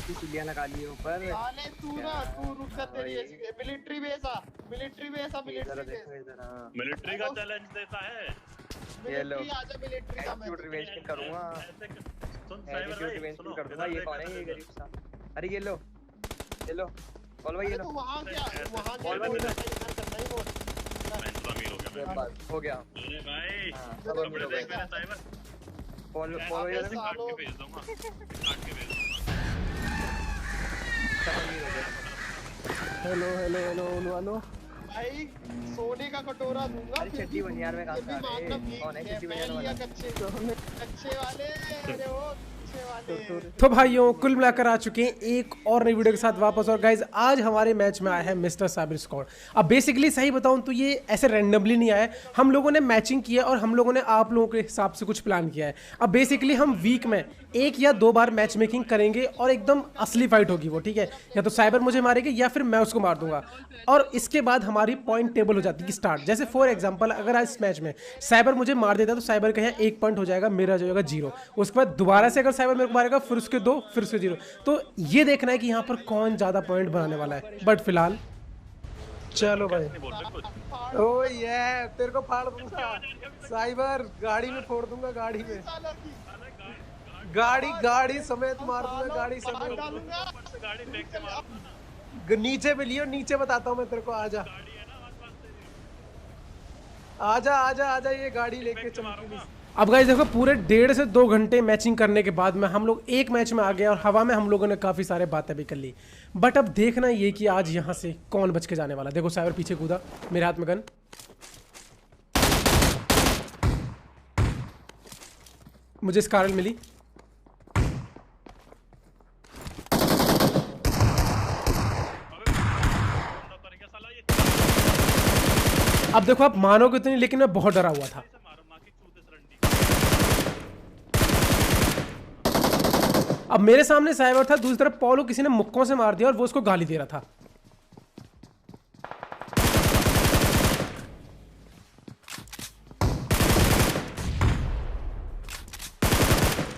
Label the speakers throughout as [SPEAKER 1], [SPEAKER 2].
[SPEAKER 1] की चिड़िया लगा ली ऊपर।
[SPEAKER 2] साले तू ना तू रुक जा, तेरी मिलिट्री बेस आ, मिलिट्री बेस आ,
[SPEAKER 1] इधर
[SPEAKER 2] मिलिट्री
[SPEAKER 1] देखो
[SPEAKER 2] बेस।
[SPEAKER 1] इधर। हाँ
[SPEAKER 3] मिलिट्री का चैलेंज देता है।
[SPEAKER 1] ये लो
[SPEAKER 2] मिलिट्री आजा, मिलिट्री का मैं
[SPEAKER 1] एटीट्यूड रिवेंज करूंगा।
[SPEAKER 3] सुन साइबर
[SPEAKER 1] एटीट्यूड
[SPEAKER 3] भाई
[SPEAKER 1] रिवेंज
[SPEAKER 3] सुनो
[SPEAKER 1] कर दूंगा। ये कौन है ये गरीब सा? अरे ये लो कॉल भाई, ये
[SPEAKER 2] अरे
[SPEAKER 1] लो
[SPEAKER 2] तो वहां क्या
[SPEAKER 1] कॉल भाई इधर।
[SPEAKER 2] करना ही बोल।
[SPEAKER 3] मैं तो अमीर हो गया।
[SPEAKER 1] ये बात हो गया।
[SPEAKER 3] अरे भाई
[SPEAKER 1] हाँ सब अमीर हो गए।
[SPEAKER 3] मेरा साइबर
[SPEAKER 1] कॉल भाई
[SPEAKER 3] ऐसे
[SPEAKER 1] इधर।
[SPEAKER 3] काट के भेज दूंगा, काट के भेज दूंगा।
[SPEAKER 1] सब अमीर हो गए।
[SPEAKER 4] हेलो
[SPEAKER 2] भाई सोने का कटोरा दूंगा।
[SPEAKER 1] अरे चड्डी बनियार में काम कर रहे हैं। कौन है चड्डी बनियार वाला?
[SPEAKER 2] कच्चे वाले, अरे वो कच्चे वाले।
[SPEAKER 4] तो भाइयों कुल मिलाकर आ चुके हैं एक और नई वीडियो के साथ वापस। और गाइज आज हमारे मैच में आया है मिस्टर साइबर स्क्वाड। अब बेसिकली सही बताऊं तो ये ऐसे रैंडमली नहीं आया है, हम लोगों ने मैचिंग किया और हम लोगों ने आप लोगों के हिसाब से कुछ प्लान किया है। अब बेसिकली हम वीक में 1 या 2 बार मैच मेकिंग करेंगे और एकदम असली फाइट होगी वो, ठीक है? या तो साइबर मुझे मारेगा या फिर मैं उसको मार दूंगा। और इसके बाद हमारी पॉइंट टेबल हो जाती है स्टार्ट। जैसे फॉर एग्जांपल अगर आज इस मैच में साइबर मुझे मार देता तो साइबर का यहाँ 1 पॉइंट हो जाएगा, मेरा हो जाएगा 0। उसके बाद दोबारा से अगर साइबर मेरे को मारेगा फिर उसके 2, फिर उसके 0। तो ये देखना है कि यहाँ पर कौन ज़्यादा पॉइंट बनाने वाला है। बट फिलहाल चलो भाई।
[SPEAKER 3] नहीं बोल रहे कुछ।
[SPEAKER 4] ओ ये तेरे को फाड़ दूंगा साइबर, गाड़ी में फोड़ दूंगा, गाड़ी में गाड़ी समेत मार दूंगा, गाड़ी समेत
[SPEAKER 3] गाड़ी फेंक के मार
[SPEAKER 4] नीचे पे लियो, नीचे बताता हूँ मैं तेरे को। आजा आजा आजा आजा, ये गाड़ी लेके चल। अब गाइस देखो पूरे 1.5 से 2 घंटे मैचिंग करने के बाद में हम लोग एक मैच में आ गए और हवा में हम लोगों ने काफ़ी सारे बातें भी कर ली। बट अब देखना ये कि आज यहाँ से कौन बच के जाने वाला। देखो साइबर पीछे कूदा, मेरे हाथ में गन। मुझे स्कारल मिली। अब देखो आप मानोगे तो नहीं, लेकिन मैं बहुत डरा हुआ था। अब मेरे सामने साइबर था, दूसरी तरफ पॉलो किसी ने मुक्कों से मार दिया और वो उसको गाली दे रहा था।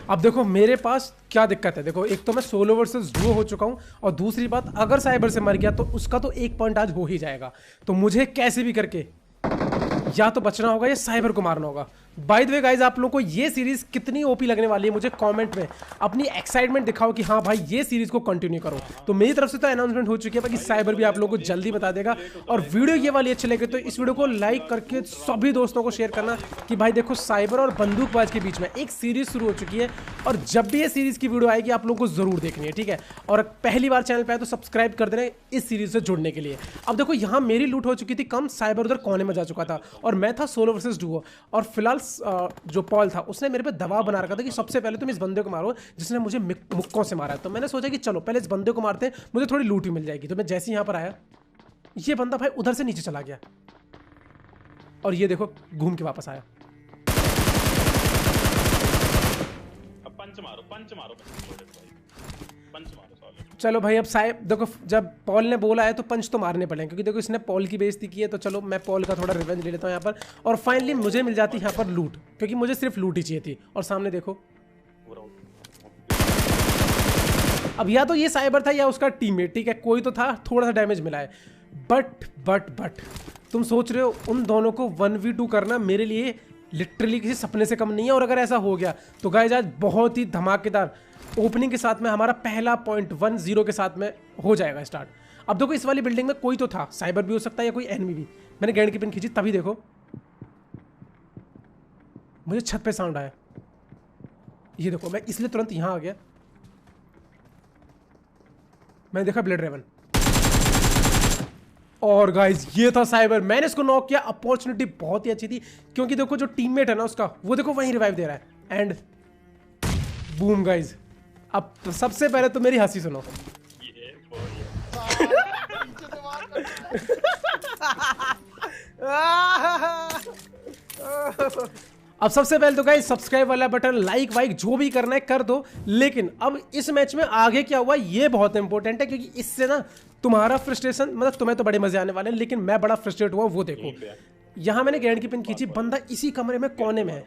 [SPEAKER 4] अब देखो मेरे पास क्या दिक्कत है। देखो एक तो मैं सोलो वर्सेस डुओ हो चुका हूं और दूसरी बात अगर साइबर से मर गया तो उसका तो 1 पॉइंट आज हो ही जाएगा। तो मुझे कैसे भी करके या तो बचना होगा या साइबर को मारना होगा। बाय द वे गाइज आप लोगों को ये सीरीज कितनी ओपी लगने वाली है मुझे कमेंट में अपनी एक्साइटमेंट दिखाओ कि हाँ भाई ये सीरीज को कंटिन्यू करो। तो मेरी तरफ से तो अनाउंसमेंट हो चुकी है, बाकी साइबर भी आप लोगों को जल्दी बता देगा। और वीडियो ये वाली अच्छी लगे तो इस वीडियो को लाइक करके सभी दोस्तों को शेयर करना कि भाई देखो साइबर और बंदूकबाज के बीच में एक सीरीज शुरू हो चुकी है और जब भी ये सीरीज की वीडियो आएगी आप लोगों को जरूर देखनी है, ठीक है? और पहली बार चैनल पे आए तो सब्सक्राइब कर देना इस सीरीज से जुड़ने के लिए। अब देखो यहाँ मेरी लूट हो चुकी थी कम, साइबर उधर कोने में जा चुका था और मैं था सोलो वर्सेस डुओ। और फिलहाल जो पॉल था उसने मेरे पे दबाव बना रखा था कि सबसे पहले तुम इस बंदे को मारो जिसने मुझे मुक्कों से मारा है। तो मैंने सोचा कि चलो पहले इस बंदे को मारते हैं, मुझे थोड़ी लूट भी मिल जाएगी। तो मैं जैसे ही यहाँ पर आया ये बंदा भाई उधर से नीचे चला गया और ये देखो घूम के वापस आया।
[SPEAKER 3] अब पंच मारो पंच मारो पंच मारो।
[SPEAKER 4] चलो भाई अब साइब देखो जब पॉल ने बोला है तो पंच तो मारने पड़ेंगे क्योंकि देखो इसने पॉल की बेइज्जती की है। तो चलो मैं पॉल का थोड़ा रिवेंज ले लेता हूँ यहाँ पर और फाइनली मुझे मिल जाती है यहाँ पर लूट, क्योंकि मुझे सिर्फ लूट ही चाहिए थी। और सामने देखो अब या तो ये साइबर था या उसका टीममेट, ठीक है? कोई तो था, थोड़ा सा डैमेज मिला है। बट तुम सोच रहे हो उन दोनों को 1v2 करना मेरे लिए लिटरली किसी सपने से कम नहीं है। और अगर ऐसा हो गया तो गाइस आज बहुत ही धमाकेदार ओपनिंग के साथ में हमारा पहला पॉइंट 1-0 के साथ में हो जाएगा स्टार्ट। अब देखो इस वाली बिल्डिंग में कोई तो था, साइबर भी हो सकता है या कोई एनिमी भी। मैंने ग्रेनेड की पिन खींची तभी देखो मुझे छत पे साउंड आया। ये देखो मैं इसलिए तुरंत यहां आ गया, मैंने देखा ब्लेड रेवन और गाइस ये था साइबर। मैंने इसको नॉक किया। अपॉर्चुनिटी बहुत ही अच्छी थी क्योंकि देखो जो टीममेट है ना उसका वो देखो वहीं रिवाइव दे रहा है एंड बूम गाइस। अब तो सबसे पहले तो मेरी हंसी सुनो। अब सबसे पहले तो गाइस सब्सक्राइब वाला बटन, लाइक वाइक जो भी करना है कर दो। लेकिन अब इस मैच में आगे क्या हुआ ये बहुत इंपॉर्टेंट है क्योंकि इससे ना तुम्हारा फ्रस्ट्रेशन, मतलब तुम्हें तो बड़े मजे आने वाले हैं लेकिन मैं बड़ा फ्रस्ट्रेट हुआ। वो देखो यहां मैंने ग्रेनेड की पिन खींची, बंदा इसी कमरे में कोने में है,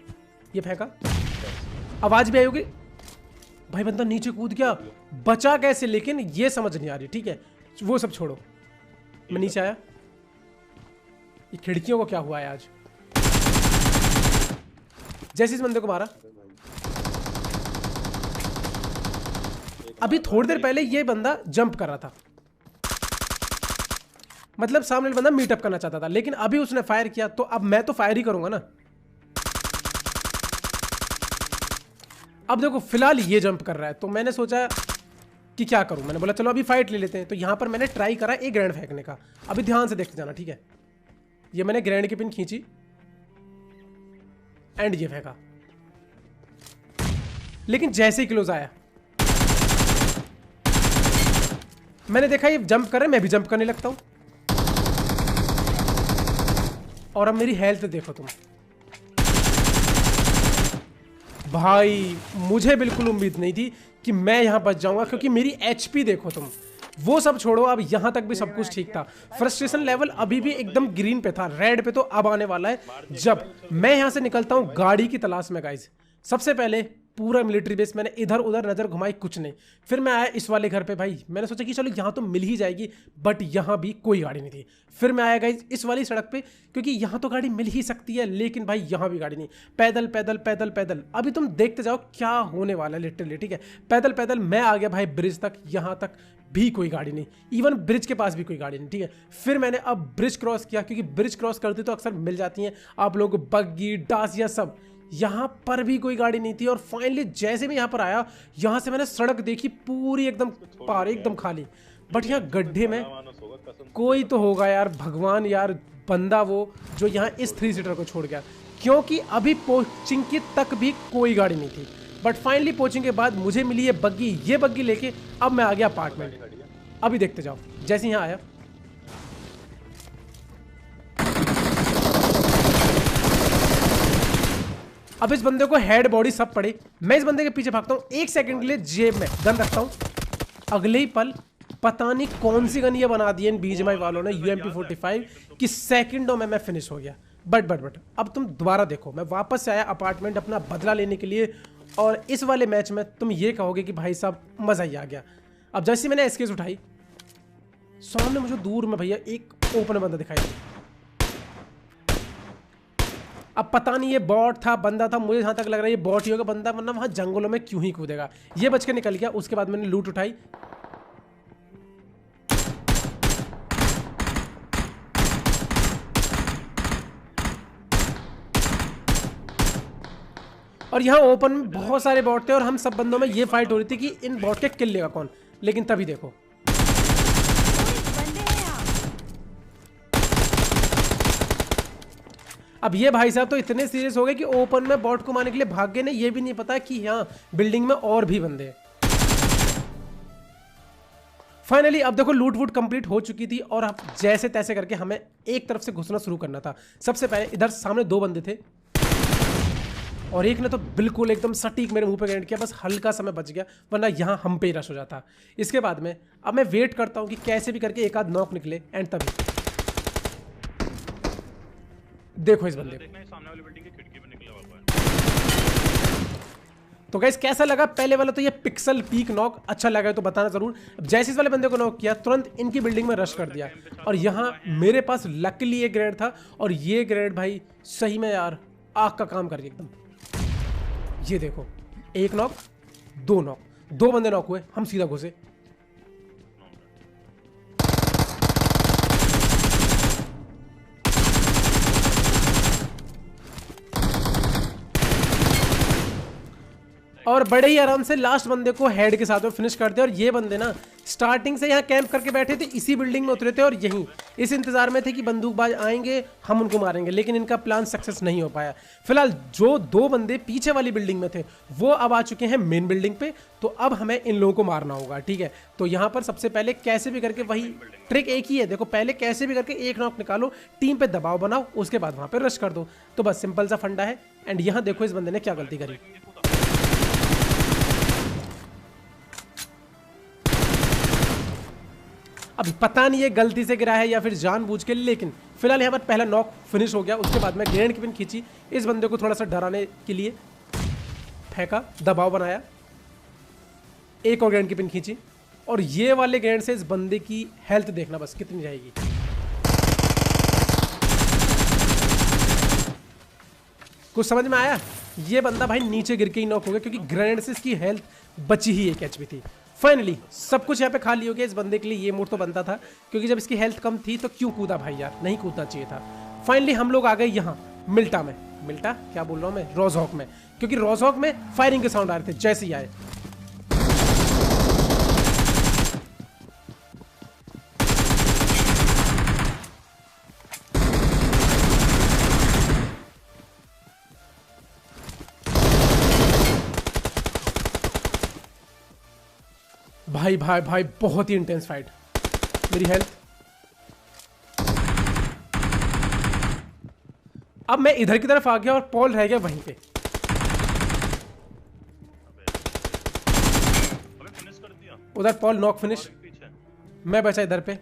[SPEAKER 4] ये फेंका, आवाज भी आई होगी। भाई बंदा नीचे कूद गया, बचा कैसे लेकिन ये समझ नहीं आ रही। ठीक है वो सब छोड़ो, मैं नीचे आया। ये खिड़कियों को क्या हुआ है आज? जैसे इस बंदे को मारा, अभी थोड़ी देर पहले ये बंदा जंप कर रहा था, मतलब सामने बंदा मीटअप करना चाहता था, लेकिन अभी उसने फायर किया तो अब मैं तो फायर ही करूंगा ना। अब देखो फिलहाल ये जंप कर रहा है, तो मैंने सोचा कि क्या करूं। मैंने बोला चलो अभी फाइट ले लेते हैं। तो यहां पर मैंने ट्राई करा एक ग्रेनेड फेंकने का। अभी ध्यान से देखते जाना, ठीक है। ये मैंने ग्रेनेड की पिन खींची एंड ये फेंका, लेकिन जैसे ही क्लोज आया मैंने देखा ये जंप कर रहे, मैं भी जंप करने लगता हूं। और अब मेरी हेल्थ देखो तुम भाई, मुझे बिल्कुल उम्मीद नहीं थी कि मैं यहां बच जाऊंगा, क्योंकि मेरी एचपी देखो तुम। वो सब छोड़ो, अब यहां तक भी सब कुछ ठीक था। फ्रस्ट्रेशन लेवल अभी भी एकदम ग्रीन पे था, रेड पे तो अब आने वाला है जब मैं यहां से निकलता हूं गाड़ी की तलाश में। गाइस सबसे पहले पूरा मिलिट्री बेस मैंने इधर उधर नजर घुमाई, कुछ नहीं। फिर मैं आया इस वाले घर पे। भाई मैंने सोचा कि चलो यहाँ तो मिल ही जाएगी, बट यहाँ भी कोई गाड़ी नहीं थी। फिर मैं आया गाइस इस वाली सड़क पे, क्योंकि यहाँ तो गाड़ी मिल ही सकती है, लेकिन भाई यहाँ भी गाड़ी नहीं। पैदल पैदल पैदल पैदल, अभी तुम देखते जाओ क्या होने वाला है लिटरली। ठीक है पैदल पैदल मैं आ गया भाई ब्रिज तक, यहाँ तक भी कोई गाड़ी नहीं, इवन ब्रिज के पास भी कोई गाड़ी नहीं। ठीक है फिर मैंने अब ब्रिज क्रॉस किया, क्योंकि ब्रिज क्रॉस करते तो अक्सर मिल जाती हैं आप लोग बग्गी डासिया सब। यहां पर भी कोई गाड़ी नहीं थी। और फाइनली जैसे मैं यहां पर आया, यहां से मैंने सड़क देखी पूरी एकदम पार, एकदम खाली, बट यहाँ गड्ढे में कोई तो होगा यार, भगवान यार, बंदा वो जो यहाँ इस 3 सीटर को छोड़ गया, क्योंकि अभी पोचिंग की तक भी कोई गाड़ी नहीं थी। बट फाइनली पोचिंग के बाद मुझे मिली ये बग्गी लेके अब मैं आ गया अपार्टमेंट। अभी देखते जाओ, जैसे यहाँ आया अब इस बंदे को हेड बॉडी सब पड़े। मैं इस बंदे के पीछे भागता हूं, 1 सेकंड के लिए जेब में गन रखता हूं, अगले ही पल पता नहीं कौन सी गन ये बना दी है बीजीएमआई वालों ने, UMP45 कि सेकंडों में मैं फिनिश हो गया। बट अब तुम दोबारा देखो, मैं वापस से आया अपार्टमेंट अपना बदला लेने के लिए, और इस वाले मैच में तुम ये कहोगे कि भाई साहब मजा ही आ गया। अब जैसे मैंने एसकेस उठाई, सामने मुझे दूर में भैया एक ओपन बंदा दिखाई दिया। अब पता नहीं ये बॉट था बंदा था, मुझे जहां तक लग रहा है ये बॉट ही होगा बंदा, वरना वहां जंगलों में क्यों ही कूदेगा। ये बच के निकल गया। उसके बाद मैंने लूट उठाई, और यहाँ ओपन में बहुत सारे बॉट थे और हम सब बंदों में ये फाइट हो रही थी कि इन बॉट के किल लेगा कौन। लेकिन तभी देखो अब ये भाई साहब तो इतने सीरियस हो गए कि ओपन में बॉट को मारने के लिए भाग गए, ये भी नहीं पता कि यहाँ बिल्डिंग में और भी बंदे हैं। फाइनली अब देखो लूट वूट कंप्लीट हो चुकी थी, और अब जैसे तैसे करके हमें एक तरफ से घुसना शुरू करना था। सबसे पहले इधर सामने 2 बंदे थे, और एक ने तो बिल्कुल एकदम सटीक मेरे मुंह पे ग्रेनेड किया, बस हल्का सा मैं बच गया, वरना यहाँ हम पे ही रश हो जाता। इसके बाद में अब मैं वेट करता हूँ कि कैसे भी करके एक आध नॉक निकले, एंड तभी देखो इस बंदे को।
[SPEAKER 3] सामने वाली बिल्डिंग की खिड़की में निकला हुआ है।
[SPEAKER 4] तो गाइस कैसा लगा पहले वाला तो ये पिक्सल पीक नॉक, अच्छा लगा तो बताना जरूर। जैसे इस वाले बंदे को नॉक किया तुरंत इनकी बिल्डिंग में रश कर दिया, और यहाँ मेरे पास लकीली ये ग्रेनेड था, और ये ग्रेनेड भाई सही में यार आग का काम कर एकदम। ये देखो 1 नॉक 2 नॉक, 2 बंदे नॉक हुए, हम सीधा घुसे। और बड़े ही आराम से लास्ट बंदे को हेड के साथ में फिनिश कर दिया। और ये बंदे ना स्टार्टिंग से यहाँ कैंप करके बैठे थे, इसी बिल्डिंग में उतरे थे, और यहीं इस इंतजार में थे कि बंदूकबाज आएंगे हम उनको मारेंगे, लेकिन इनका प्लान सक्सेस नहीं हो पाया। फिलहाल जो 2 बंदे पीछे वाली बिल्डिंग में थे वो अब आ चुके हैं मेन बिल्डिंग पे, तो अब हमें इन लोगों को मारना होगा। ठीक है तो यहाँ पर सबसे पहले कैसे भी करके, वही ट्रिक एक ही है, देखो पहले कैसे भी करके 1 नॉक निकालो, टीम पे दबाव बनाओ, उसके बाद वहां पे रश कर दो। तो बस सिंपल सा फंडा है। एंड यहाँ देखो इस बंदे ने क्या गलती करी। अभी पता नहीं ये गलती से गिरा है या फिर जानबूझ के, लेकिन फिलहाल यहाँ पर पहला नॉक फिनिश हो गया। उसके बाद में ग्रेनेड की पिन खींची, इस बंदे को थोड़ा सा डराने के लिए फेंका, दबाव बनाया, एक और ग्रेनेड की पिन खींची और ये वाले ग्रेनेड से इस बंदे की हेल्थ देखना बस कितनी जाएगी। कुछ समझ में आया? ये बंदा भाई नीचे गिर के ही नॉक हो गया क्योंकि ग्रेनेड से इसकी हेल्थ बची ही 1 HP थी। फाइनली सब कुछ यहाँ पे खाली हो गया। इस बंदे के लिए ये मोड तो बनता था क्योंकि जब इसकी हेल्थ कम थी तो क्यों कूदा भाई यार, नहीं कूदना चाहिए था। फाइनली हम लोग आ गए यहाँ मिल्टा में, मिल्टा क्या बोल रहा हूँ मैं, रोजहॉक में, क्योंकि रोजहॉक में फायरिंग के साउंड आ रहे थे जैसे ही आए। भाई भाई भाई बहुत ही इंटेंस फाइट। मेरी हेल्थ, अब मैं इधर की तरफ आ गया और पॉल रह गया वहीं पे।
[SPEAKER 3] अबे फिनिश कर दिया।
[SPEAKER 4] उधर पॉल नॉक फिनिश,
[SPEAKER 3] पीछे
[SPEAKER 4] मैं बचा इधर पे।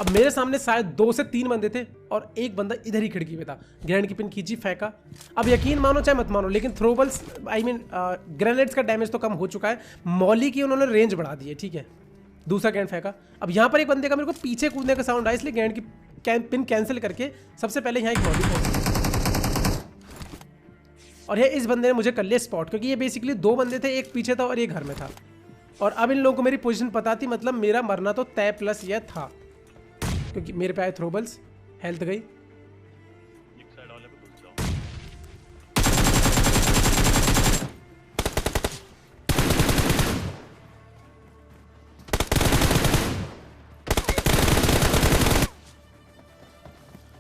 [SPEAKER 4] अब मेरे सामने शायद 2 से 3 बंदे थे और एक बंदा इधर ही खिड़की पे था। ग्रेनेड की पिन खींची, फेंका। अब यकीन मानो चाहे मत मानो लेकिन थ्रोबल्स ग्रेनेड्स का डैमेज तो कम हो चुका है। मॉली की उन्होंने रेंज बढ़ा दी है, ठीक है। दूसरा ग्रेनेड फेंका। अब यहाँ पर एक बंदे का मेरे को पीछे कूदने का साउंड आया, इसलिए ग्रेनेड की पिन कैंसिल करके सबसे पहले यहाँ एक मॉली पहुंची और ये इस बंदे ने मुझे कर लिया स्पॉट, क्योंकि ये बेसिकली 2 बंदे थे, एक पीछे था और एक घर में था। और अब इन लोगों को मेरी पोजीशन पता थी, मतलब मेरा मरना तो तय प्लस यह था क्योंकि मेरे पे आए थ्रोबल्स, हेल्थ गई।
[SPEAKER 3] एक साइड वाले पे घुस जाओ।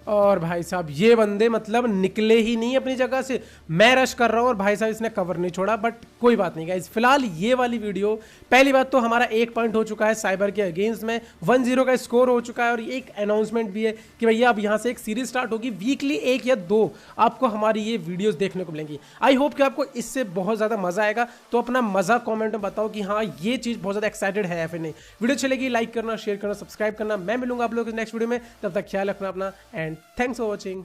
[SPEAKER 4] और भाई साहब ये बंदे मतलब निकले ही नहीं अपनी जगह से। मैं रश कर रहा हूँ और भाई साहब इसने कवर नहीं छोड़ा, बट कोई बात नहीं गाइस। फिलहाल ये वाली वीडियो, पहली बात तो हमारा 1 पॉइंट हो चुका है साइबर के अगेंस्ट में, 1-0 का स्कोर हो चुका है। और एक अनाउंसमेंट भी है कि भैया अब यहाँ से एक सीरीज स्टार्ट होगी, वीकली 1 या 2 आपको हमारी ये वीडियोस देखने को मिलेंगी। आई होप कि आपको इससे बहुत ज़्यादा मजा आएगा। तो अपना मजा कॉमेंट में बताओ कि हाँ ये चीज़ बहुत ज़्यादा एक्साइटेड है या फिर नहीं। वीडियो चलेगी, लाइक करना, शेयर करना, सब्सक्राइब करना। मैं मिलूंगा आप लोगों के नेक्स्ट वीडियो में, तब तक ख्याल रखना अपना एंड थैंक्स फॉर वॉचिंग।